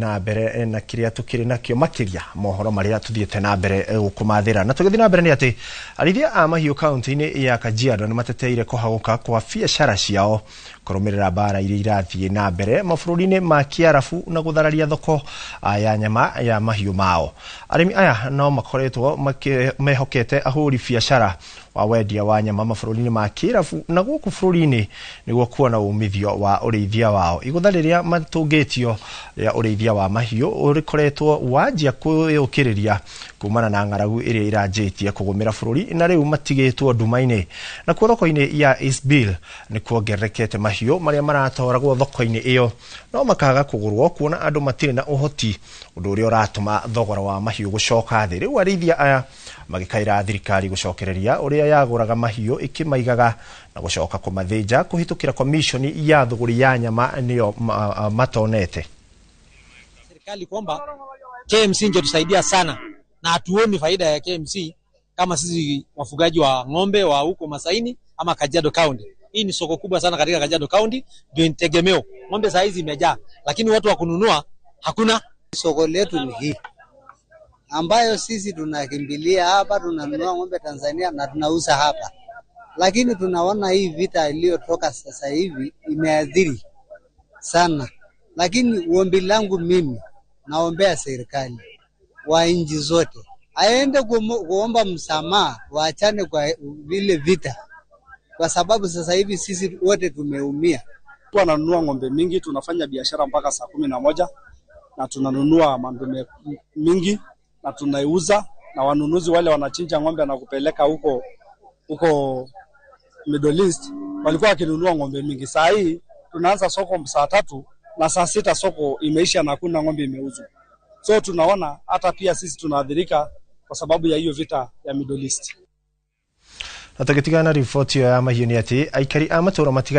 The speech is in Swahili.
na mbere na kiria tukiri nakio makiria mohoro maria tuthiete na mbere gukumathira na tugithi na mbere ni ati arithia a mahiu county-ini ya Kajiado ni mateteire kuhaguka kwa biashara ciao kurumirira bara iria irathie na mbere mabũrũri-inĩ ma Kiarabu na guthararia thoko ya nyama ya mahiu mao. Arimi aya no makoretwo mehokete ahuri biashara wa wendia wa nyama mabũrũri-inĩ ma Kiarabu na guku bũrũri-inĩ niguo kuona umithio wa urĩithia wao. Igutha riria matungĩtio ya urĩithia wa mahiu urikoretwo wanjia kuyukiriria kumana na ng'aragu iria iranjĩtie kugumira bũrũri na riu matigĩtwo nduma-inĩ na kuo thoko-inĩ ya Eastbill ni kuongererekete mahiu maria maratoragwo thoko-inĩ iyo no makaga kugurwo kuona andu matirĩ na uhoti undu uria uratuma thogora wa mahiu gucoka thĩ. Riu arĩithia aya magĩkaĩra thirikari gucokereria uria yaguraga mahiu ikimaigaga na gucoka kumathĩnja kuhitukira commission ya thuguri ya nyama niyo matonete. Serikali kwamba KMC ndio tusaidia sana na hatuoni faida ya KMC kama sisi wafugaji wa ng'ombe wa huko Masaini ama Kajiado County. Hii ni soko kubwa sana katika Kajiado County, ndio integemeo. Ng'ombe saa hizi imejaa, lakini watu wa kununua hakuna. Soko letu ni hii ambayo sisi tunakimbilia hapa, tunanunua ng'ombe Tanzania na tunauza hapa. Lakini tunaona hii vita iliyotoka sasa hivi imeadhiri sana. Lakini ombi langu mimi naombea serikali wa nchi zote aende kuomba msamaha, waachane kwa vile vita, kwa sababu sasa hivi sisi wote tumeumia. Tunanunua ng'ombe mingi, tunafanya biashara mpaka saa 11 na tunanunua ng'ombe mingi na tunaiuza, na wanunuzi wale wanachinja ng'ombe na kupeleka huko Middle East walikuwa wakinunua ng'ombe mingi. Saa hii tunaanza soko saa 3 na saa 6 soko imeisha na hakuna ng'ombe imeuzwa. So tunaona hata pia sisi tunaadhirika kwa sababu ya hiyo vita ya Middle East. Atakitigana ripoti ya mahiu ni ati aikari a matũra